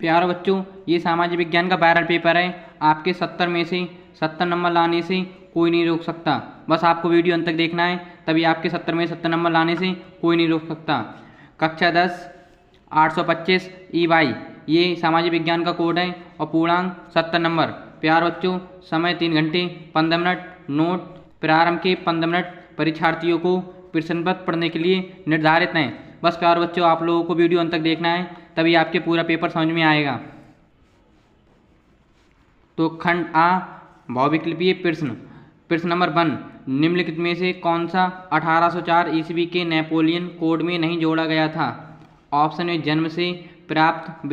प्यारे बच्चों, ये सामाजिक विज्ञान का वायरल पेपर है। आपके 70 में से 70 नंबर लाने से कोई नहीं रोक सकता। बस आपको वीडियो अंत तक देखना है, तभी आपके 70 में 70 नंबर लाने से कोई नहीं रोक सकता। कक्षा 10 825 EY ये सामाजिक विज्ञान का कोड है और पूर्णांक 70 नंबर। प्यारे बच्चों, समय 3 घंटे 15 मिनट। नोट प्रारंभ के 15 मिनट परीक्षार्थियों को प्रश्न पत्र पढ़ने के लिए निर्धारित हैं। बस प्यारे बच्चों, आप लोगों को वीडियो अंत तक देखना है, तभी आपके पूरा पेपर समझ में आएगा। तो खंड आ बहुविकल्पीय प्रश्न। प्रश्न नंबर 1, निम्नलिखित में से कौन सा 1804 ईस्वी के नेपोलियन कोड में नहीं जोड़ा गया था? ऑप्शन ए जन्म से प्राप्त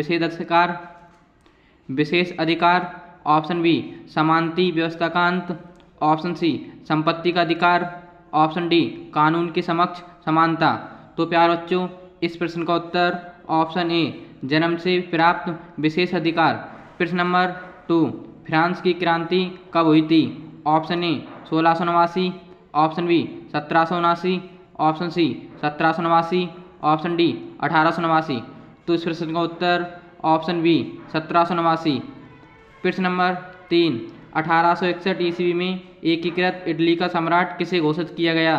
विशेष अधिकार। ऑप्शन बी समानती व्यवस्था का अंत। ऑप्शन सी संपत्ति का अधिकार। ऑप्शन डी कानून के समक्ष समानता। तो प्यारे बच्चों, इस प्रश्न का उत्तर ऑप्शन ए जन्म से प्राप्त विशेष अधिकार। प्रश्न नंबर 2, फ्रांस की क्रांति कब हुई थी? Option A 1689। Option B 1779। Option C 1789। Option D 1889। तो इस प्रश्न का उत्तर ऑप्शन बी 1789। प्रश्न नंबर 3, 1861 ईस्वी में एकीकृत इटली का सम्राट किसे घोषित किया गया?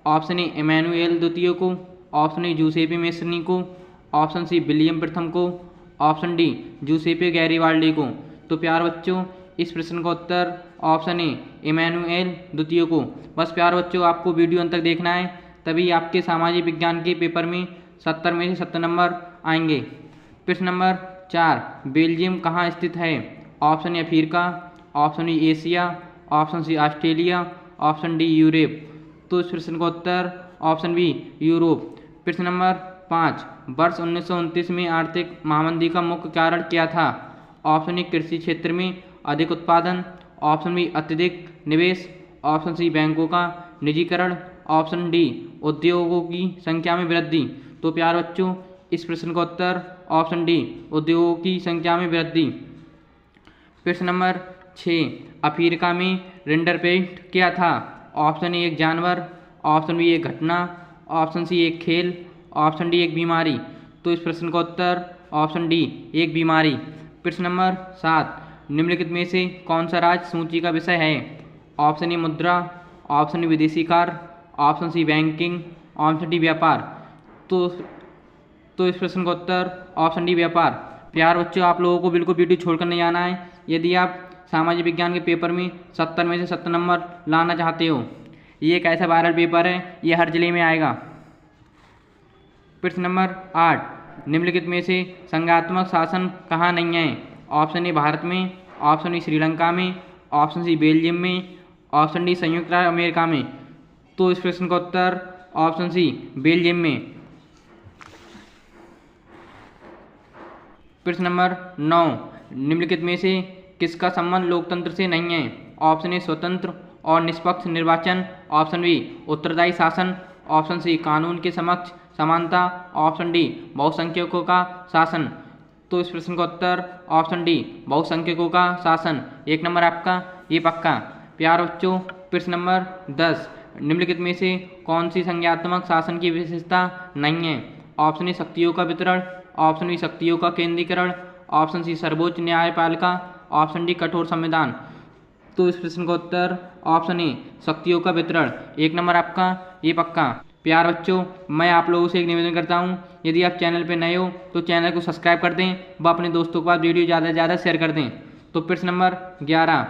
ऑप्शन ए इमैनुएल द्वितीय को। ऑप्शन ए जूसेपे मेस्सनी को। ऑप्शन सी विलियम प्रथम को। ऑप्शन डी जूसेपे गैरिबाल्डी को। तो प्यारे बच्चों, इस प्रश्न का उत्तर ऑप्शन ए इमैनुएल द्वितीय को। बस प्यारे बच्चों, आपको वीडियो अंत तक देखना है, तभी आपके सामाजिक विज्ञान के पेपर में 70 में से 70 नंबर आएंगे। प्रश्न नंबर 4, बेल्जियम कहाँ स्थित है? Option A Africa. Option B Asia. Option C Australia. Option D Europe. तो इस प्रश्न का उत्तर ऑप्शन बी यूरोप। प्रश्न नंबर 5, वर्ष 1929 में आर्थिक महामंदी का मुख्य कारण क्या था? ऑप्शन ए कृषि क्षेत्र में अधिक उत्पादन। ऑप्शन बी अत्यधिक निवेश। ऑप्शन सी बैंकों का निजीकरण। ऑप्शन डी उद्योगों की संख्या में वृद्धि। तो प्यारे बच्चों, इस प्रश्न का उत्तर ऑप्शन डी उद्योगों की संख्या में वृद्धि। प्रश्न नंबर 6, अफ्रीका में रिंडरपेस्ट क्या था? ऑप्शन ए एक जानवर। ऑप्शन बी एक घटना। ऑप्शन सी एक खेल। ऑप्शन डी एक बीमारी। तो इस प्रश्न का उत्तर ऑप्शन डी एक बीमारी। प्रश्न नंबर 7, निम्नलिखित में से कौन सा राज्य सूची का विषय है? ऑप्शन ए मुद्रा। ऑप्शन ए विदेशी कार्य। Option C banking. Option D व्यापार। तो इस प्रश्न का उत्तर ऑप्शन डी व्यापार। प्यारे बच्चों, आप लोगों को बिल्कुल वीडियो छोड़कर नहीं आना है। यदि आप सामाजिक विज्ञान के पेपर में 70 में से 70 नंबर लाना चाहते हो, ये एक ऐसा वायरल पेपर है, ये हर जिले में आएगा। प्रश्न नंबर 8, निम्नलिखित में से संघात्मक शासन कहाँ नहीं है? ऑप्शन ए भारत में। ऑप्शन बी श्रीलंका में। ऑप्शन सी बेल्जियम में। ऑप्शन डी संयुक्त राज्य अमेरिका में। तो इस प्रश्न का उत्तर ऑप्शन सी बेल्जियम में। प्रश्न नंबर 9, निम्नलिखित में से किसका संबंध लोकतंत्र से नहीं है? ऑप्शन ए स्वतंत्र और निष्पक्ष निर्वाचन। ऑप्शन बी उत्तरदायी शासन। ऑप्शन सी कानून के समक्ष समानता। ऑप्शन डी बहुसंख्यकों का शासन। तो इस प्रश्न का उत्तर ऑप्शन डी बहुसंख्यकों का शासन। 1 नंबर आपका ये पक्का। प्यारे बच्चों, प्रश्न नंबर 10, निम्नलिखित में से कौन सी संज्ञात्मक शासन की विशेषता नहीं है? ऑप्शन ए शक्तियों का वितरण। ऑप्शन बी शक्तियों का केंद्रीकरण। ऑप्शन सी सर्वोच्च न्यायपालिका। ऑप्शन डी कठोर संविधान। तो इस प्रश्न का उत्तर ऑप्शन ए शक्तियों का वितरण। 1 नंबर आपका ये पक्का। प्यारे बच्चों, मैं आप लोगों से एक निवेदन करता हूँ, यदि आप चैनल पर नए हो तो चैनल को सब्सक्राइब कर दें व अपने दोस्तों के पास वीडियो ज़्यादा से ज़्यादा शेयर कर दें। तो प्रश्न नंबर 11,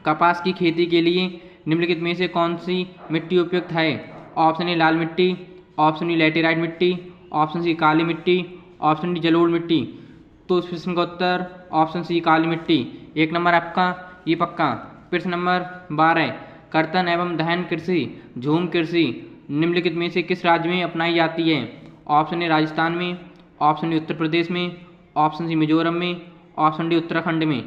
कपास की खेती के लिए निम्नलिखित में से कौन सी मिट्टी उपयुक्त है? ऑप्शन ए लाल मिट्टी। ऑप्शन बी लैटेराइट मिट्टी। ऑप्शन सी काली मिट्टी। ऑप्शन डी जलोढ़ मिट्टी। तो इस प्रश्न का उत्तर ऑप्शन सी काली मिट्टी। 1 नंबर आपका ये पक्का। प्रश्न नंबर 12, कर्तन एवं दहन कृषि झूम कृषि निम्नलिखित में से किस राज्य में अपनाई जाती है? ऑप्शन ए राजस्थान में। ऑप्शन डी उत्तर प्रदेश में। ऑप्शन सी मिजोरम में। ऑप्शन डी उत्तराखंड में।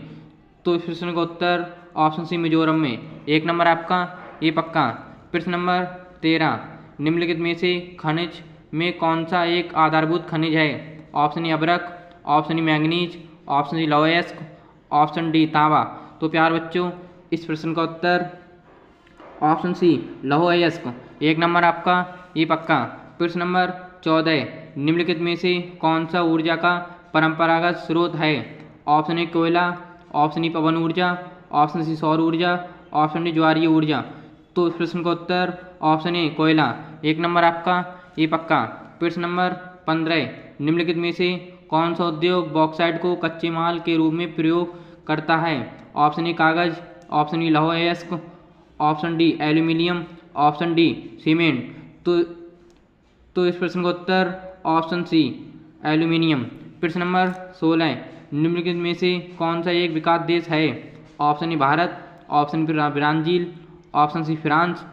तो इस प्रश्न का उत्तर ऑप्शन सी मिजोरम में। 1 नंबर आपका ये पक्का। प्रश्न नंबर 13, निम्नलिखित में से खनिज में कौन सा एक आधारभूत खनिज है? ऑप्शन ए अभ्रक। Option E manganese. Option C लौह अयस्क। ऑप्शन डी तांबा। तो प्यारे बच्चों, इस प्रश्न का उत्तर ऑप्शन सी लौह अयस्क। 1 नंबर आपका ये पक्का। प्रश्न नंबर 14, निम्नलिखित में से कौन सा ऊर्जा का परंपरागत स्रोत है? ऑप्शन ए कोयला, ऑप्शन ई पवन ऊर्जा, ऑप्शन सी सौर ऊर्जा, ऑप्शन डी ज्वारीय ऊर्जा। तो इस प्रश्न का उत्तर ऑप्शन ए कोयला। 1 नंबर आपका ये पक्का। प्रश्न नंबर 15, निम्नलिखित में से कौन सा उद्योग बॉक्साइट को कच्चे माल के रूप में प्रयोग करता है? ऑप्शन ए कागज, ऑप्शन ई लौह अयस्क, option D aluminium, option D cement. तो इस प्रश्न का उत्तर ऑप्शन सी एल्यूमिनियम। प्रश्न नंबर 16, निम्नलिखित में से कौन सा एक विकास देश है? Option A Bharat, option B Brazil, option C France,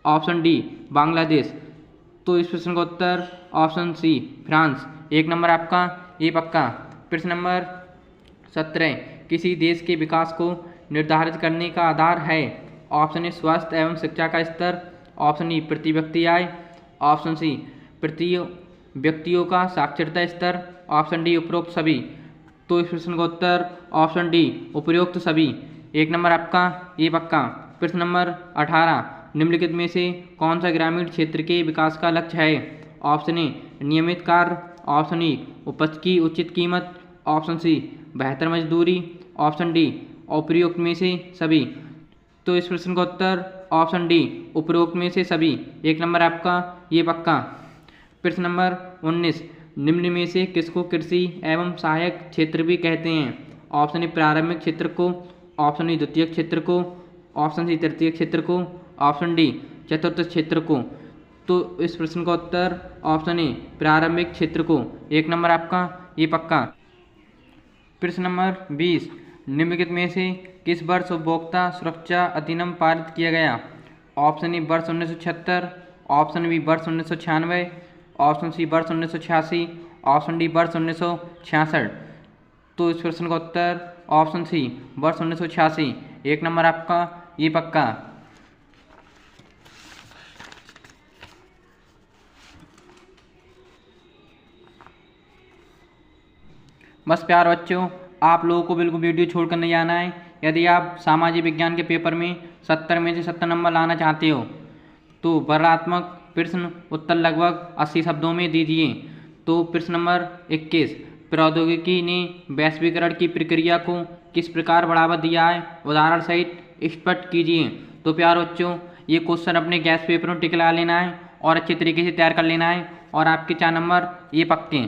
option D Bangladesh. तो इस प्रश्न का उत्तर ऑप्शन सी फ्रांस। 1 नंबर आपका ये पक्का। प्रश्न नंबर 17, किसी देश के विकास को निर्धारित करने का आधार है? ऑप्शन ए स्वास्थ्य एवं शिक्षा का स्तर, ऑप्शन ई प्रति व्यक्ति आय, ऑप्शन सी प्रति व्यक्तियों का साक्षरता स्तर, ऑप्शन डी उपरोक्त सभी। तो इस प्रश्न का उत्तर ऑप्शन डी उपरोक्त सभी। 1 नंबर आपका ये पक्का। प्रश्न नंबर 18, निम्नलिखित में से कौन सा ग्रामीण क्षेत्र के विकास का लक्ष्य है? ऑप्शन ए नियमित कार्य, ऑप्शन ई उपज की उचित कीमत, ऑप्शन सी बेहतर मजदूरी, ऑप्शन डी उपरोक्त में से सभी। तो इस प्रश्न का उत्तर ऑप्शन डी उपरोक्त में से सभी। 1 नंबर आपका ये पक्का। प्रश्न नंबर 19, निम्न में से किसको कृषि एवं सहायक क्षेत्र भी कहते हैं? ऑप्शन ए प्रारंभिक क्षेत्र को, ऑप्शन ई द्वितीय क्षेत्र को, ऑप्शन सी तृतीय क्षेत्र को, ऑप्शन डी चतुर्थ क्षेत्र को। तो इस प्रश्न का उत्तर ऑप्शन ए प्रारंभिक क्षेत्र को। 1 नंबर आपका ये पक्का। प्रश्न नंबर 20, निम्नलिखित में से किस वर्ष उपभोक्ता सुरक्षा अधिनियम पारित किया गया? ऑप्शन ए वर्ष 1976, ऑप्शन बी वर्ष 1996, ऑप्शन सी वर्ष 1986, ऑप्शन डी वर्ष 1966। तो इस प्रश्न का उत्तर ऑप्शन सी वर्ष 1986। 1 नंबर आपका ये पक्का। बस प्यार बच्चों, आप लोगों को बिल्कुल वीडियो छोड़कर नहीं आना है। यदि आप सामाजिक विज्ञान के पेपर में 70 में से 70 नंबर लाना चाहते हो तो वर्णनात्मक प्रश्न उत्तर लगभग 80 शब्दों में दीजिए। तो प्रश्न नंबर 21, प्रौद्योगिकी ने वैश्वीकरण की प्रक्रिया को किस प्रकार बढ़ावा दिया है? उदाहरण सहित स्पष्ट कीजिए। तो प्यार बच्चों, ये क्वेश्चन अपने गैस पेपर में टिक लगा लेना है और अच्छे तरीके से तैयार कर लेना है और आपके 4 नंबर ये पक्के।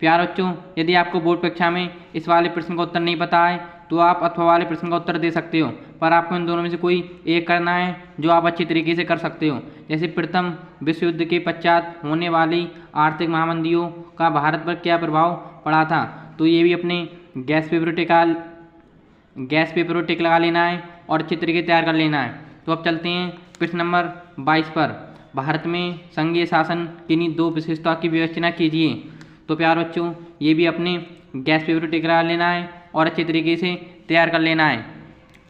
प्यार बच्चों, यदि आपको बोर्ड परीक्षा में इस वाले प्रश्न का उत्तर नहीं पता है तो आप अथवा वाले प्रश्न का उत्तर दे सकते हो, पर आपको इन दोनों में से कोई एक करना है जो आप अच्छी तरीके से कर सकते हो। जैसे प्रथम विश्व युद्ध के पश्चात होने वाली आर्थिक महामंदियों का भारत पर क्या प्रभाव पड़ा था? तो ये भी अपने गैस पेपर पर टिक लगा लेना है और अच्छी तरीके से तैयार कर लेना है। तो अब चलते हैं प्रश्न नंबर 22 पर। भारत में संघीय शासन किन्हीं 2 विशेषता की विवेचना कीजिए। तो प्यार बच्चों, ये भी अपने गैस पेपर टिक लगा लेना है और अच्छे तरीके से तैयार कर लेना है।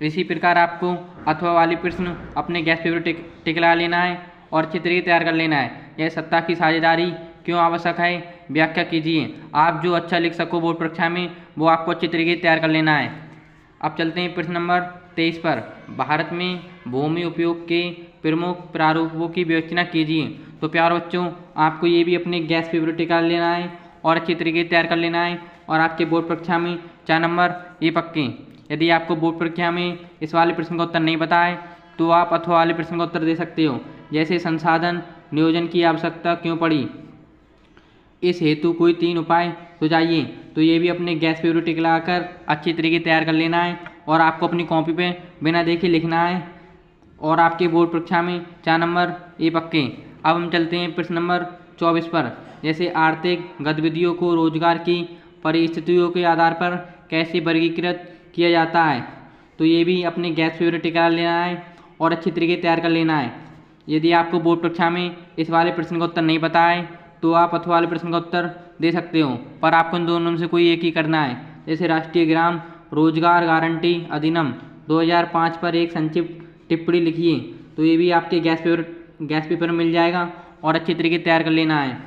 इसी प्रकार आपको अथवा वाले प्रश्न अपने गैस पेपर टिक लगा लेना है और अच्छे तरीके से तैयार कर लेना है। यह सत्ता की साझेदारी क्यों आवश्यक है, व्याख्या कीजिए। आप जो अच्छा लिख सको बोर्ड परीक्षा में वो आपको अच्छे तरीके से तैयार कर लेना है। अब चलते हैं प्रश्न नंबर 23 पर। भारत में भूमि उपयोग के प्रमुख प्रारूपों की विवेचना कीजिए। तो प्यार बच्चों, आपको ये भी अपने गैस पेपर टिक लगा लेना है और अच्छी तरीके से तैयार कर लेना है और आपके बोर्ड परीक्षा में 4 नंबर ये पक्के। यदि आपको बोर्ड परीक्षा में इस वाले प्रश्न का उत्तर नहीं पता है तो आप अथवा वाले प्रश्न का उत्तर दे सकते हो। जैसे संसाधन नियोजन की आवश्यकता क्यों पड़ी, इस हेतु कोई 3 उपाय सुझाइए। तो ये भी अपने गैस पेपर टिक लगाकर अच्छी तरीके से तैयार कर लेना है और आपको अपनी कॉपी पे बिना देखे लिखना है और आपके बोर्ड परीक्षा में 4 नंबर ये पक्के। अब हम चलते हैं प्रश्न नंबर 24 पर। जैसे आर्थिक गतिविधियों को रोजगार की परिस्थितियों के आधार पर कैसे वर्गीकृत किया जाता है? तो ये भी अपने गैस पेपर टिक लगा लेना है और अच्छी तरीके से तैयार कर लेना है। यदि आपको बोर्ड परीक्षा में इस वाले प्रश्न का उत्तर नहीं पता है तो आप अथवा वाले प्रश्न का उत्तर दे सकते हो, पर आपको इन दोनों में से कोई एक ही करना है। जैसे राष्ट्रीय ग्राम रोजगार गारंटी अधिनियम 2005 पर एक संक्षिप्त टिप्पणी लिखिए। तो ये भी आपके गैस पेपर में मिल जाएगा और अच्छी तरीके से तैयार कर लेना है।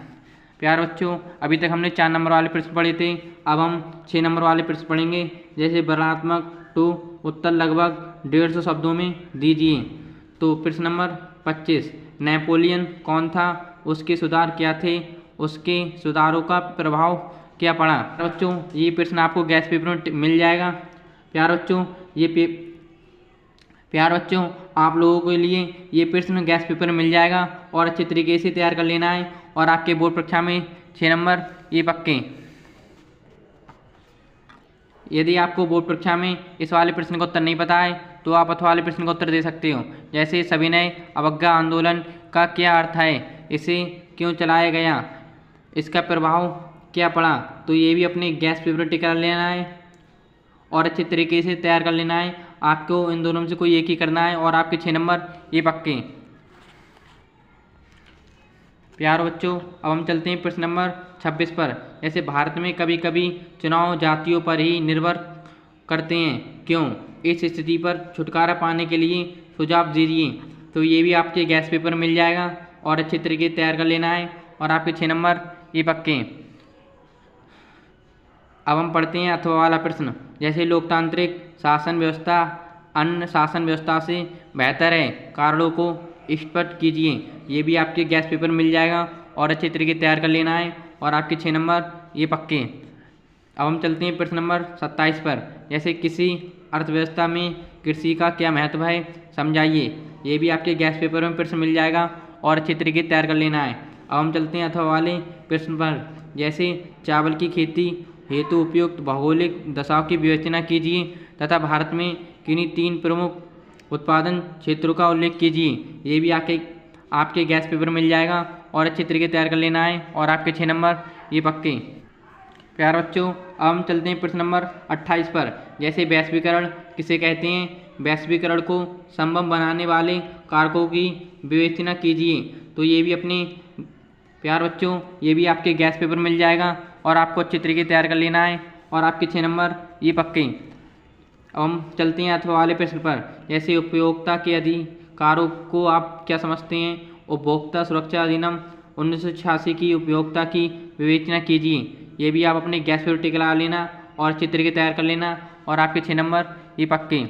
प्यार बच्चों, अभी तक हमने 4 नंबर वाले प्रश्न पढ़े थे, अब हम 6 नंबर वाले प्रश्न पढ़ेंगे। जैसे वर्णनात्मक टू उत्तर लगभग 150 शब्दों में दीजिए। तो प्रश्न नंबर 25, नेपोलियन कौन था, उसके सुधार क्या थे, उसके सुधारों का प्रभाव क्या पड़ा। बच्चों ये प्रश्न आपको गैस पेपर में मिल जाएगा। प्यारे बच्चों आप लोगों के लिए ये प्रश्न गैस पेपर में मिल जाएगा और अच्छे तरीके से तैयार कर लेना है और आपके बोर्ड परीक्षा में 6 नंबर ये पक्के। यदि आपको बोर्ड परीक्षा में इस वाले प्रश्न का उत्तर नहीं पता है तो आप अथवा वाले प्रश्न का उत्तर दे सकते हो, जैसे सविनय अवज्ञा आंदोलन का क्या अर्थ है, इसे क्यों चलाया गया, इसका प्रभाव क्या पड़ा। तो ये भी अपने गैस पेपर टिक कर लेना है और अच्छे तरीके से तैयार कर लेना है। आपको इन दोनों में से कोई एक ही करना है और आपके 6 नंबर ये पक्के। प्यारे बच्चों अब हम चलते हैं प्रश्न नंबर 26 पर। जैसे भारत में कभी कभी चुनाव जातियों पर ही निर्भर करते हैं, क्यों, इस स्थिति पर छुटकारा पाने के लिए सुझाव दीजिए। तो ये भी आपके गैस पेपर मिल जाएगा और अच्छे तरीके से तैयार कर लेना है और आपके 6 नंबर ये पक्के। अब हम पढ़ते हैं अथवा वाला प्रश्न। जैसे लोकतांत्रिक शासन व्यवस्था अन्य शासन व्यवस्था से बेहतर है, कारणों को स्पष्ट कीजिए। ये भी आपके गैस पेपर मिल जाएगा और अच्छे तरीके तैयार कर लेना है और आपके 6 नंबर ये पक्के। अब हम चलते हैं प्रश्न नंबर 27 पर। जैसे किसी अर्थव्यवस्था में कृषि का क्या महत्व है, समझाइए। ये भी आपके गैस पेपर में प्रश्न मिल जाएगा और अच्छे तरीके तैयार कर लेना है। अब हम चलते हैं अथवा वाले प्रश्न पर। जैसे चावल की खेती हेतु उपयुक्त भौगोलिक दशाओं की विवेचना कीजिए तथा भारत में किन्हीं 3 प्रमुख उत्पादन क्षेत्रों का उल्लेख कीजिए। ये भी आपके गैस पेपर मिल जाएगा और अच्छे तरीके तैयार कर लेना है और आपके 6 नंबर ये पक्के। प्यारे बच्चों अब हम चलते हैं प्रश्न नंबर 28 पर। जैसे वैश्वीकरण किसे कहते हैं, वैश्वीकरण को संभव बनाने वाले कारकों की विवेचना कीजिए। तो ये भी अपने प्यारे बच्चों ये भी आपके गैस पेपर मिल जाएगा और आपको अच्छे तरीके तैयार कर लेना है और आपके 6 नंबर ये पक्के। अब हम चलते हैं अथवा वाले प्रश्न पर। जैसे उपभोक्ता के अधिकारों को आप क्या समझते हैं, उपभोक्ता सुरक्षा अधिनियम 1986 की उपभोक्ता की विवेचना कीजिए। ये भी आप अपने गैस पेपर टिक लगा लेना और अच्छे तरीके तैयार कर लेना और आपके 6 नंबर ये पक्के।